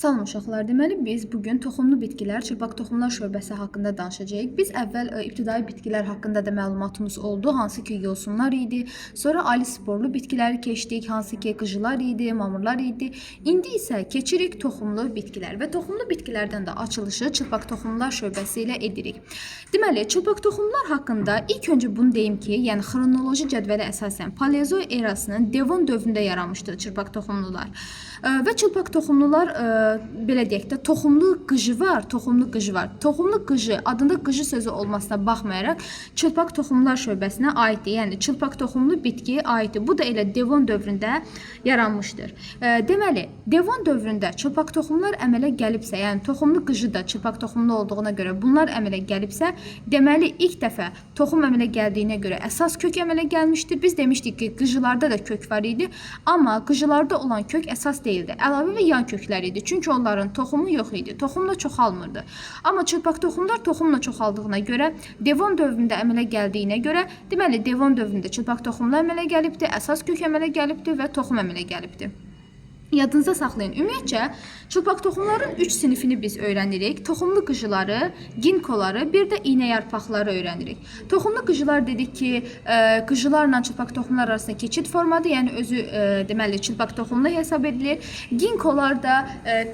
Salam uşaqlar, deməli biz bugün toxumlu bitkilər, çılpaq toxumlar şöbəsi haqqında danışacağıq. Biz əvvəl ibtidai bitkilər haqqında da məlumatımız oldu, hansı ki yosunlar idi. Sonra ali sporlu bitkiləri keçdik, hansı ki qıcılar idi, mamırlar idi. İndi isə keçirik toxumlu bitkilər və toxumlu bitkilərdən də açılışı çılpaq toxumlar şöbəsi ilə edirik. Deməli, çılpaq toxumlar haqqında ilk öncə bunu deyim ki, yəni xronoloji cədvələ əsasən Paleozoy erasının Devon dövründə yaranmışdır çılpaq toxumlular. Və çılpaq toxumlular belə deyək də toxumlu qıcı var, toxumlu qıcı var. Toxumlu qıcı adında qıcı sözü olmasına baxmayaraq çılpaq toxumlar şöbəsinə aiddir. Yəni çılpaq toxumlu bitki aiddir. Bu da elə Devon dövründə yaranmışdır. Deməli, Devon dövründə çılpaq toxumlar əmələ gəlibsə, yəni toxumlu qıcı da çılpaq toxumlu olduğuna görə bunlar əmələ gəlibsə, deməli ilk dəfə toxum əmələ gəldiyinə görə əsas kök əmələ gəlmişdir. Biz demişdik ki, qıcılarda da kök var idi, amma qıcılarda olan kök əsas deyildi. Əlavə və yan köklər idi. Çünki onların toxumu yox idi. Toxumla çoxalmırdı. Amma çılpaq toxumlar toxumla çoxaldığına görə, Devon dövründə əmələ gəldiyinə görə, deməli Devon dövründə çılpaq toxumlar əmələ gəlibdi, əsas kök əmələ gəlibdi və toxum əmələ gəlibdi. Yadınıza saxlayın. Ümumiyyətcə, çılpaq toxumların 3 sinifini biz öyrənirik. Toxumlu qıcıları, ginkoları, bir də iynə yarpaqları öyrənirik. Toxumlu qıcılar dedik ki, qıcılarla çılpaq toxumlar arasında keçid formadır. Yəni özü deməli çılpaq toxumlu hesab edilir. Ginkolar da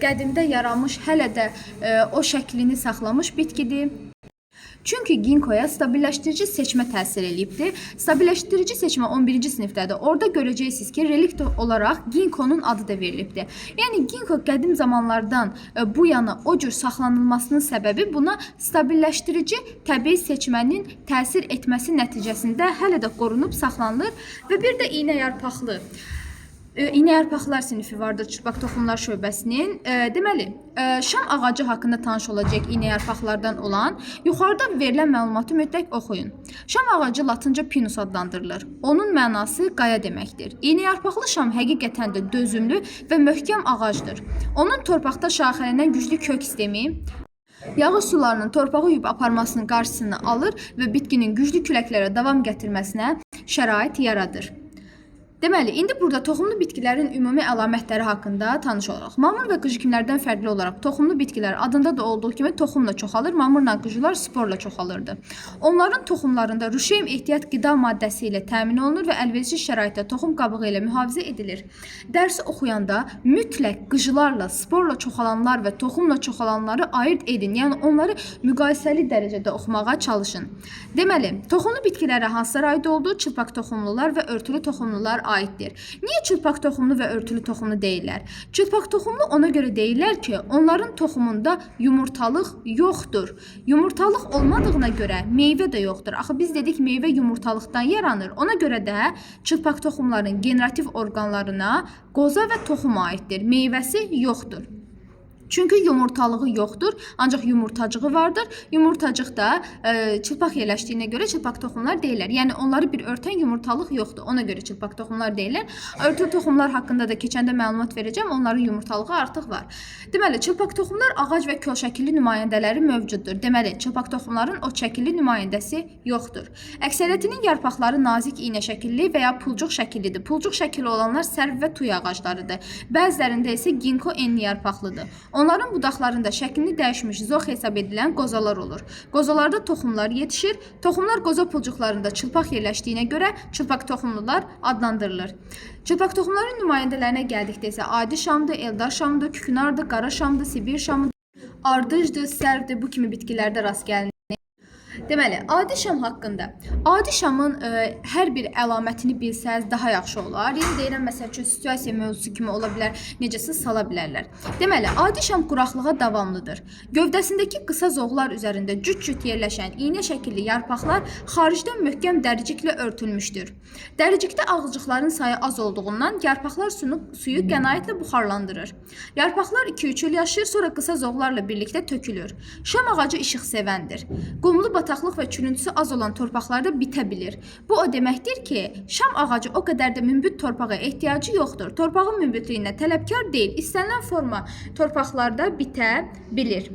qədimdə yaranmış, hələ də o şəklini saxlamış bitkidir. Çünki ginkoya stabilləşdirici seçmə təsir eləyibdir. Stabilləşdirici seçmə 11-ci sinifdədir. Orada görəcəksiniz ki, relikt olaraq ginkonun adı da verilibdir. Yəni ginko qədim zamanlardan bu yana o cür saxlanılmasının səbəbi buna stabilləşdirici təbii seçmənin təsir etməsi nəticəsində hələ də qorunub saxlanılır və bir də iynə yarpaqlı İynə yarpaqlar sinifi vardır çılpaq toxumlar şöbəsinin. Deməli, şam ağacı haqqında tanış olacaq iynə yarpaqlardan olan. Yuxarıda verilən məlumatı mütləq oxuyun. Şam ağacı latınca pinus adlandırılır. Onun mənası qaya deməkdir. İynə yarpaqlı şam həqiqətən də dözümlü və möhkəm ağacdır. Onun torpaqda şaxələnən güclü kök sistemi yağış sularının torpağı yuyub aparmasının qarşısını alır və bitkinin güclü küləklərə davam gətirməsinə şərait yaradır. Deməli, indi burada toxumlu bitkilərin ümumi əlamətləri haqqında tanış olaq. Mamır və qıcı kimlərdən fərqli olaraq toxumlu bitkilər adında da olduğu kimi toxumla çoxalır, mamırla qıcılar sporla çoxalırdı. Onların toxumlarında ruşeym ehtiyat qida maddəsi ilə təmin olunur və əlverişli şəraitdə toxum qabığı ilə mühafizə edilir. Dərsi oxuyanda mütləq qıcılarla, sporla çoxalanlar və toxumla çoxalanları ayırt edin. Yəni onları müqayisəli dərəcədə oxumağa çalışın. Deməli, toxumlu bitkilərə hansılar aid olduğu çılpaq toxumlular və örtülü toxumlular aiddir. Niyə çılpaq toxumlu və örtülü toxumlu deyirlər? Çılpaq toxumlu ona görə deyirlər ki, onların toxumunda yumurtalıq yoxdur. Yumurtalıq olmadığına görə meyvə də yoxdur. Axı biz dedik meyvə yumurtalıqdan yaranır. Ona görə də çılpaq toxumların generativ orqanlarına qoza və toxum aiddir. Meyvəsi yoxdur. Çünki yumurtalığı yoxdur, ancaq yumurtacığı vardır. Yumurtacıq da çılpaq yerləşdiyinə görə çılpaq toxumlar deyirlər. Yəni onları bir örtən yumurtalıq yoxdur. Ona görə çılpaq toxumlar deyirlər. Örtülü toxumlar haqqında da keçəndə məlumat verəcəm. Onların yumurtalığı artıq var. Deməli, çılpaq toxumlar ağac və kol şəkilli nümayəndələri mövcuddur. Deməli, çılpaq toxumların o şəkilli nümayəndəsi yoxdur. Əksəriyyətinin yarpaqları nazik iynə şəkilli və ya pulcuq şəkillidir. Pulcuq şəkilli olanlar sərv və tuy ağaclarıdır. Bəzilərində isə ginko enli yarpaqlıdır. Onların budaqlarında şəklini dəyişmiş zox hesab edilən qozalar olur. Qozalarda toxumlar yetişir. Toxumlar qoza pulcuqlarında çılpaq yerləşdiyinə görə çılpaq toxumlular adlandırılır. Çılpaq toxumların nümayəndələrinə gəldikdə isə adi şamdır, eldar şamdır, kükünardır, qara şamdır, sibir şamıdır, ardıcdır, sərvdir, bu kimi bitkilərdə rast gəlinir. Deməli, adi şam haqqında. Adi şamın hər bir əlamətini bilsəz daha yaxşı olar. Yəni deyirəm, məsəl üçün, situasiya mövzusu kimi ola bilər, necəsə sala bilərlər. Deməli, adi şam quraqlığa davamlıdır. Gövdəsindəki qısa zoğlar üzərində cüt-cüt yerləşən iynə şəkilli yarpaqlar xaricdən möhkəm dəriciklə örtülmüşdür. Dəricikdə ağızcıqların sayı az olduğundan yarpaqlar suyu qənaətlə buxarlandırır. Yarpaqlar 2-3 il yaşayır, sonra qısa zoğlarla birlikdə tökülür. Şam ağacı işıq sevəndir. Qumlu bataqlıq və çürüntüsü az olan torpaqlarda bitə bilir. Bu o deməkdir ki, şam ağacı o qədər də münbit torpağa ehtiyacı yoxdur. Torpağın münbitliyinə tələbkar deyil. İstənilən forma torpaqlarda bitə bilir.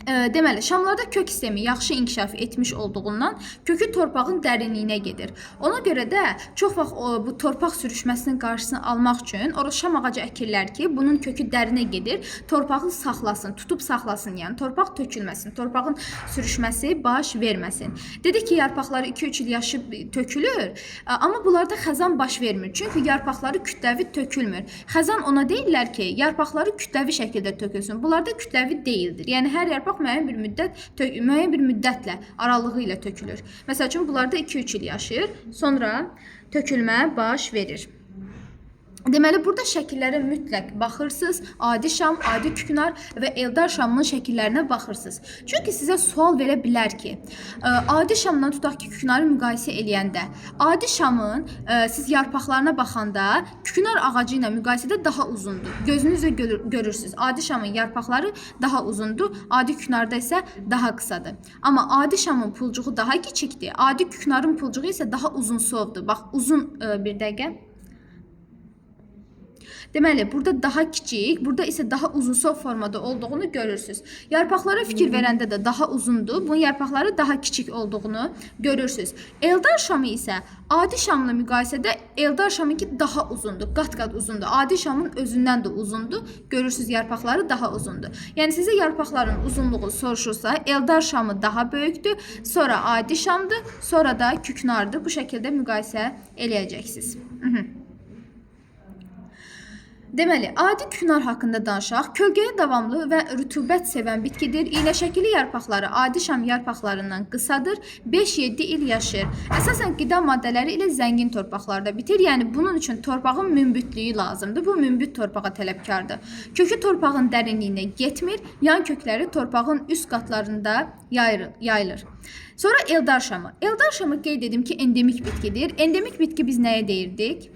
Deməli, şamlarda kök sistemi yaxşı inkişaf etmiş olduğundan kökü torpağın dərinliyinə gedir. Ona görə də çox vaxt bu torpaq sürüşməsinin qarşısını almaq üçün orada şam ağacı əkirlər ki, bunun kökü dərinə gedir, torpağı saxlasın, tutub saxlasın, yəni torpaq tökülməsin, torpağın sürüşməsi baş verməsin. Dedik ki, yarpaqları 2-3 il yaşıb tökülür, amma bunlarda xəzan baş vermir. Çünki yarpaqları kütləvi tökülmür. Xəzan ona deyirlər ki, yarpaqları kütləvi şəkildə tökülsün. Bunlarda kütləvi deyildir. Yəni hər yarpaq müəyyən bir müddətlə aralığı ilə tökülür. Məsəl üçün bunlarda 2-3 il yaşayır, sonra tökülmə baş verir. Deməli, burada şəkillərə mütləq baxırsınız. Adi şam, adi küknar və eldar şamının şəkillərinə baxırsınız. Çünki sizə sual verə bilər ki, adi şamdan tutaq ki, küknarı müqayisə eləyəndə, adi şamın siz yarpaqlarına baxanda küknar ağacı ilə müqayisədə daha uzundur. Gözünüzlə görürsünüz. Adi şamın yarpaqları daha uzundur, adi küknarda isə daha qısadır. Amma adi şamın pulcuğu daha kiçikdir, adi küknarın pulcuğu isə daha uzunsovdur. Bax, uzun bir dəqiqə. Deməli, burada daha kiçik, burada isə daha uzunsov formada olduğunu görürsünüz. Yarpaqlara fikir verəndə də daha uzundur, bunun yarpaqları daha kiçik olduğunu görürsünüz. Eldar şamı isə adi şamla müqayisədə eldar şamınki daha uzundur, qat-qat uzundur. Adi şamın özündən də uzundur, görürsünüz yarpaqları daha uzundur. Yəni sizə yarpaqların uzunluğu soruşursa, eldar şamı daha böyükdür, sonra adi şamdır, sonra da küknardır. Bu şəkildə müqayisə eləyəcəksiniz. Deməli, adi küknar haqqında danışaq. Kölgəyə davamlı və rütubət sevən bitkidir. İynəşəkili yarpaqları adi şam yarpaqlarından qısadır. 5-7 il yaşayır. Əsasən qida maddələri ilə zəngin torpaqlarda bitir. Yəni bunun üçün torpağın münbütlüyü lazımdır. Bu münbüt torpağa tələbkardır. Kökü torpağın dərinliyinə getmir. Yan kökləri torpağın üst qatlarında yayılır. Sonra eldar şamı. Eldar şamı qeyd edim ki, endemik bitkidir. Endemik bitki biz nəyə deyirdik?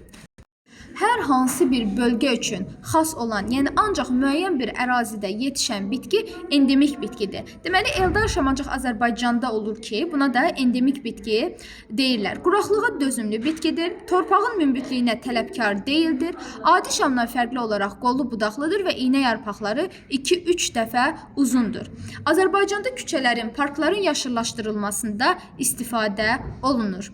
Hər hansı bir bölgə üçün xas olan, yəni ancaq müəyyən bir ərazidə yetişən bitki endemik bitkidir. Deməli, eldar şam ancaq Azərbaycanda olur ki, buna da endemik bitki deyirlər. Quraqlığa dözümlü bitkidir, torpağın münbütlüyünə tələbkar deyildir, adi şamdan fərqli olaraq qollu budaqlıdır və iynə yarpaqları 2-3 dəfə uzundur. Azərbaycanda küçələrin, parkların yaşıllaşdırılmasında istifadə olunur.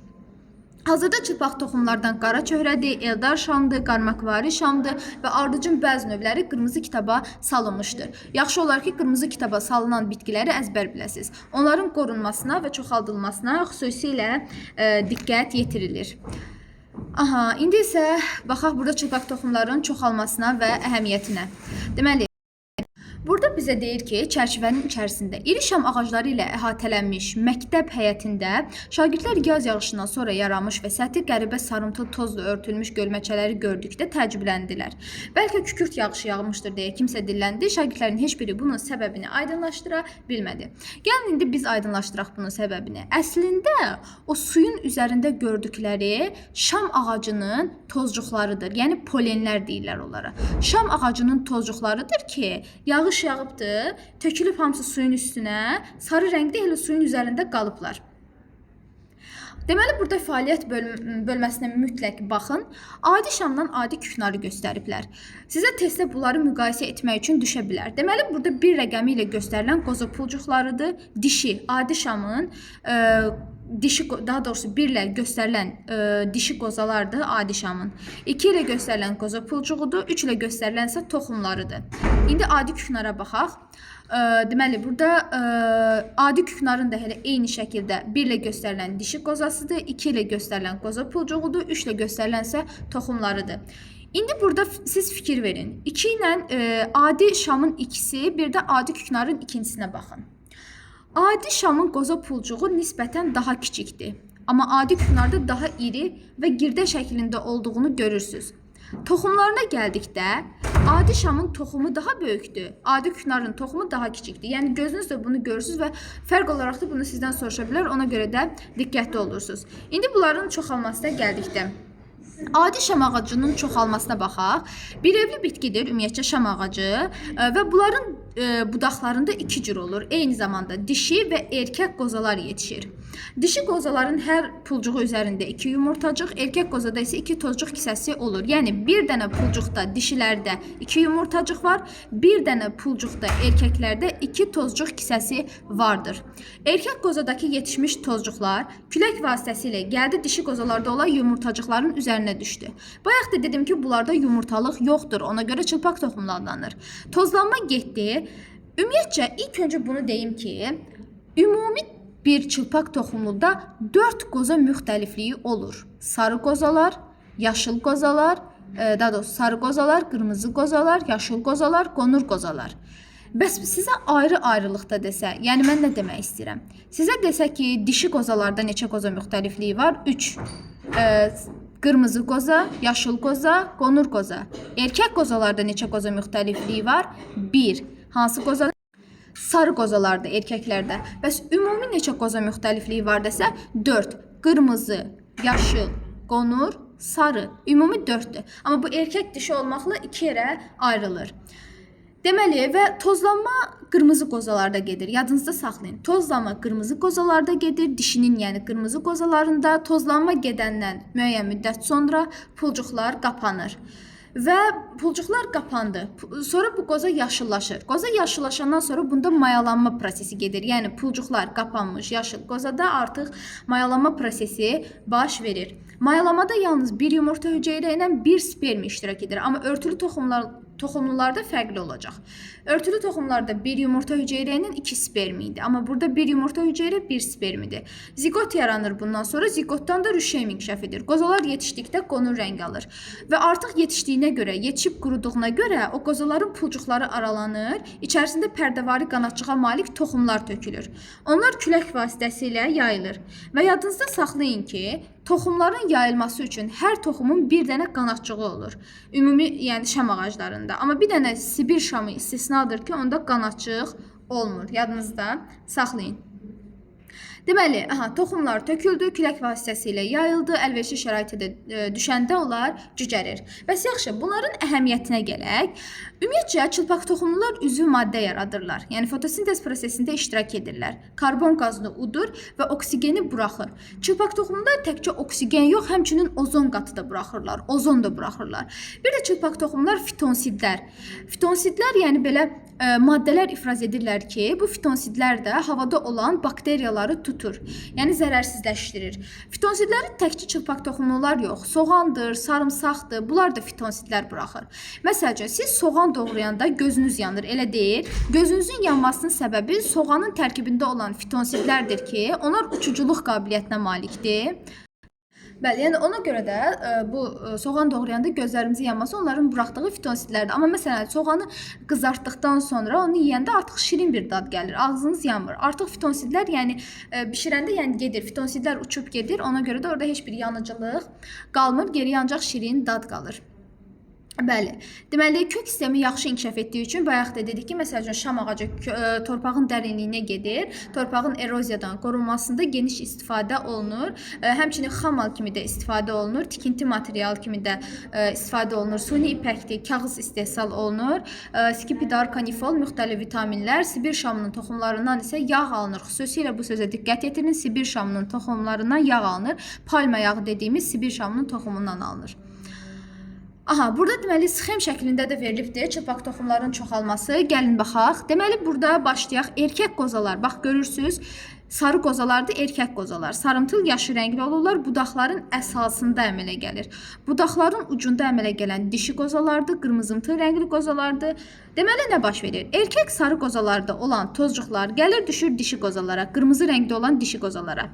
Hazırda çılpaq toxumlardan qara çöhrədir, eldar şamdır, qarmaqvari şamdır və ardıcın bəzi növləri qırmızı kitaba salınmışdır. Yaxşı olar ki, qırmızı kitaba salınan bitkiləri əzbər biləsiniz. Onların qorunmasına və çoxaldılmasına xüsusilə diqqət yetirilir. İndi isə baxaq burada çılpaq toxumların çoxalmasına və əhəmiyyətinə. Deməli, burada bizə deyir ki, çərçivənin içərisində iri şam ağacları ilə əhatələnmiş məktəb həyətində şagirdlər yaz yağışından sonra yaranmış və səthi qəribə sarımtıl tozla örtülmüş gölməçələri gördükdə təəccübləndilər. Bəlkə kükürt yağışı yağmışdır deyə kimsə dilləndi. Şagirdlərin heç biri bunun səbəbini aydınlaşdıra bilmədi. Gəlin indi biz aydınlaşdıraq bunun səbəbini. Əslində o suyun üzərində gördükləri şam ağacının tozcuqlarıdır. Yəni polenlər deyirlər onlara. Şam ağacının tozcuqlarıdır ki, yağış yağıbdır, tökülüb hamısı suyun üstünə, sarı rəngdə elə suyun üzərində qalıblar. Deməli, burada fəaliyyət bölməsinə mütləq baxın. Adi şamdan adi küknarı göstəriblər. Sizə testdə bunları müqayisə etmək üçün düşə bilər. Deməli, burada bir rəqəmi ilə göstərilən qoza pulcuqlarıdır. Dişi, adi şamın daha doğrusu 1 ilə göstərilən dişi qozalardır adi şamın. 2 ilə göstərilən qoza pulcuğudur, 3 ilə göstərilən isə toxumlarıdır. İndi adi küknara baxaq. Deməli, burada adi küknarın da elə eyni şəkildə 1 ilə göstərilən dişi qozasıdır, 2 ilə göstərilən qoza pulcuğudur, 3 ilə göstərilən isə toxumlarıdır. İndi burada siz fikir verin. 2 ilə adi şamın ikisi, bir də adi küknarın ikincisinə baxın. Adi şamın qoza pulcuğu nisbətən daha kiçikdir. Amma adi küknarda daha iri və girdə şəklində olduğunu görürsünüz. Toxumlarına gəldikdə, adi şamın toxumu daha böyükdür. Adi küknarın toxumu daha kiçikdir. Yəni gözünüzlə bunu görürsünüz və fərq olaraq da bunu sizdən soruşa bilər. Ona görə də diqqətli olursunuz. İndi bunların çoxalmasına gəldikdə. Adi şam ağacının çoxalmasına baxaq. Bir evli bitkidir ümumiyyətcə şam ağacı və bunların budaqlarında iki cür olur. Eyni zamanda dişi və erkək qozalar yetişir. Dişi qozaların hər pulcuğu üzərində 2 yumurtacıq, erkək qozada isə 2 tozcuq kisəsi olur. Yəni bir dənə pulcuqda dişilərdə 2 yumurtacıq var, bir dənə pulcuqda erkəklərdə 2 tozcuq kisəsi vardır. Erkək qozadakı yetişmiş tozcuqlar külək vasitəsilə gəldi dişi qozalarda olan yumurtacıqların üzərinə düşdü. Bayaq da dedim ki, bunlarda yumurtalıq yoxdur. Ona görə çılpaq toxumlu adlanır. Tozlanma getdi. Ümumiyyətcə ilk öncə bunu deyim ki, ümumi bir çılpaq toxumluda 4 qoza müxtəlifliyi olur. Sarı qozalar, yaşıl qozalar, daha doğrusu sarı qozalar, qırmızı qozalar, yaşıl qozalar, qonur qozalar. Bəs sizə ayrı-ayrılıqda desə, yəni mən nə demək istəyirəm? Sizə desə ki, dişi qozalarda neçə qoza müxtəlifliyi var? 3. Qırmızı qoza, yaşıl qoza, qonur qoza. Erkək qozalarda neçə qoza müxtəlifliyi var? 1. Hansı qoza? Sarı qozalarda, erkəklərdə. Bəs ümumi neçə qoza müxtəlifliyi var desə? 4. Qırmızı, yaşıl, qonur, sarı. Ümumi 4'dür. Amma bu erkək dişi olmaqla 2 yerə ayrılır. Deməli və tozlanma qırmızı qozalarda gedir. Yadınızda saxlayın. Tozlanma qırmızı qozalarda gedir. Dişinin, yəni qırmızı qozalarında tozlanma gedəndən müəyyən müddət sonra pulcuqlar qapanır. Və pulcuqlar qapandı. Sonra bu qoza yaşıllaşır. Qoza yaşıllaşandan sonra bunda mayalanma prosesi gedir. Yəni pulcuqlar qapanmış yaşıl qozada artıq mayalanma prosesi baş verir. Mayalamada yalnız bir yumurta hüceyrə ilə bir sperm iştirak edir. Amma örtülü toxumlularda fərqli olacaq. Örtülü toxumlarda bir yumurta hüceyrə ilə 2 sperm idi. Amma burada bir yumurta hüceyrə 1 spermidir. Zigot yaranır bundan sonra. Zigotdan da rüşeym inkişaf edir. Qozalar yetişdikdə qonur rəng alır. Və artıq yetişdiyinə görə, yetişib quruduğuna görə o qozaların pulcuqları aralanır. İçərisində pərdəvari qanadçığa malik toxumlar tökülür. Onlar külək vasitəsilə yayılır. Və yadınızda saxlayın ki, toxumların yayılması üçün hər toxumun bir dənə qanadçığı olur. Ümumi, yəni şam ağaclarında. Amma bir dənə Sibir şamı istisnadır ki, onda qanadçıq olmur. Yadınızda saxlayın. Deməli, toxumlar töküldü, külək vasitəsilə yayıldı, əlverişli şəraitdə düşəndə onlar cücərir. Bəs yaxşı, bunların əhəmiyyətinə gələk. Ümumiyyətcə, çılpaq toxumlular üzvü maddə yaradırlar. Yəni fotosintez prosesində iştirak edirlər. Karbon qazını udur və oksigeni buraxır. Çılpaq toxumlular təkcə oksigen yox, həmçinin ozon qatı da buraxırlar, ozon da buraxırlar. Bir də çılpaq toxumlar fitonsidlər. Fitonsidlər yəni belə maddələr ifraz edirlər ki, bu fitonsidlər də havada olan bakteriyaları tutur. Yəni zərərsizləşdirir. Fitonsidləri təkcə çılpaq toxumlular yox, soğandır, sarımsaqdır, bunlar da fitonsidlər buraxır. Məsələn, siz soğan doğrayanda gözünüz yanır, elə deyil. Gözünüzün yanmasının səbəbi soğanın tərkibində olan fitonsidlərdir ki, onlar uçuculuq qabiliyyətinə malikdir. Bəli, yəni ona görə də bu soğan doğrayanda gözlərimizin yanması onların buraxdığı fitonsidlərdir. Amma məsələn, soğanı qızartdıqdan sonra onu yeyəndə artıq şirin bir dad gəlir. Ağzınız yanmır. Artıq fitonsidlər, yəni bişirəndə yəni gedir. Fitonsidlər uçub gedir. Ona görə də orada heç bir yanıcılıq qalmır. Geriyə ancaq şirin dad qalır. Bəli. Deməli, kök sistemi yaxşı inkişaf etdiyi üçün bayaq da dedik ki, məsələn, şam ağacı torpağın dərinliyinə gedir. Torpağın eroziyadan qorunmasında geniş istifadə olunur. Həmçinin xamal kimi də istifadə olunur. Tikinti material kimi də istifadə olunur. Suni ipəkdir, kağız istehsal olunur. Skipidar, kanifol, müxtəlif vitaminlər, Sibir şamının toxumlarından isə yağ alınır. Xüsusilə bu sözə diqqət yetirin. Sibir şamının toxumlarından yağ alınır. Palma yağı dediyimiz Sibir şamının toxumundan alınır. Burada deməli sxem şəklində də verilibdir çılpaq toxumların çoxalması. Gəlin baxaq. Deməli burada başlayaq. Erkək qozalar. Bax görürsüz. Sarı qozalardır, erkək qozalar. Sarımtıl yaşı rəngli olurlar. Budaqların əsasında əmələ gəlir. Budaqların ucunda əmələ gələn dişi qozalardır, qırmızımtıl rəngli qozalardır. Deməli nə baş verir? Erkək sarı qozalarda olan tozcuqlar gəlir, düşür dişi qozalara, qırmızı rəngdə olan dişi qozalara.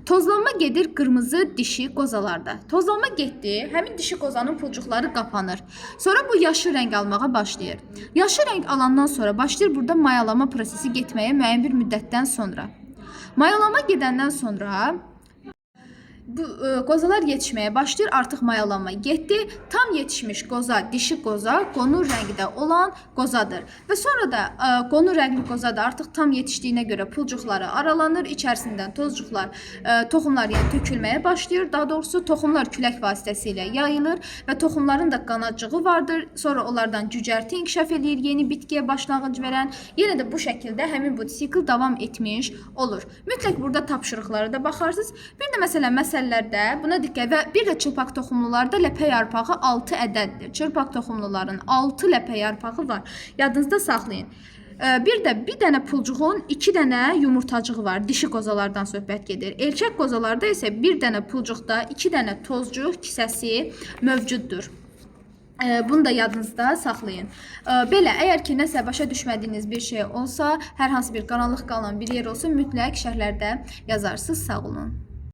Tozlanma gedir qırmızı dişi qozalarda. Tozlanma getdi, həmin dişi qozanın pulcuqları qapanır. Sonra bu yaşı rəng almağa başlayır. Yaşı rəng alandan sonra başlayır burada mayalama prosesi getməyə müəyyən bir müddətdən sonra. Mayalama gedəndən sonra bu qozalar yetişməyə başlayır, artıq mayalanma getdi. Tam yetişmiş qoza, dişi qoza qonur rəngdə olan qozadır. Və sonra da qonur rəngli qoza da artıq tam yetişdiyinə görə pulcuqları aralanır, içərisindən tozcuqlar, toxumlar yəni tökülməyə başlayır. Daha doğrusu toxumlar külək vasitəsilə yayılır və toxumların da qanadcığı vardır. Sonra onlardan cücərti inkişaf edir, yeni bitkiyə başlanğıc verən. Yenə də bu şəkildə həmin bu sikl davam etmiş olur. Mütləq burada tapşırıqlara da baxarsınız. Bir də məsələn məsələlərdə buna diqqət və bir də çılpaq toxumlularda ləpə yarpağı 6 ədəddir. Çılpaq toxumluların 6 ləpə yarpağı var. Yadınızda saxlayın. Bir də bir dənə pulcuğun 2 dənə yumurtacığı var. Dişi qozalardan söhbət gedir. Erkək qozalarda isə bir dənə pulcuqda 2 dənə tozcuq kisəsi mövcuddur. Bunu da yadınızda saxlayın. Belə, əgər ki, nəsə başa düşmədiyiniz bir şey olsa, hər hansı bir qaranlıq qalan bir yer olsa, mütləq şərhlərdə yazarsınız. Sağ olun.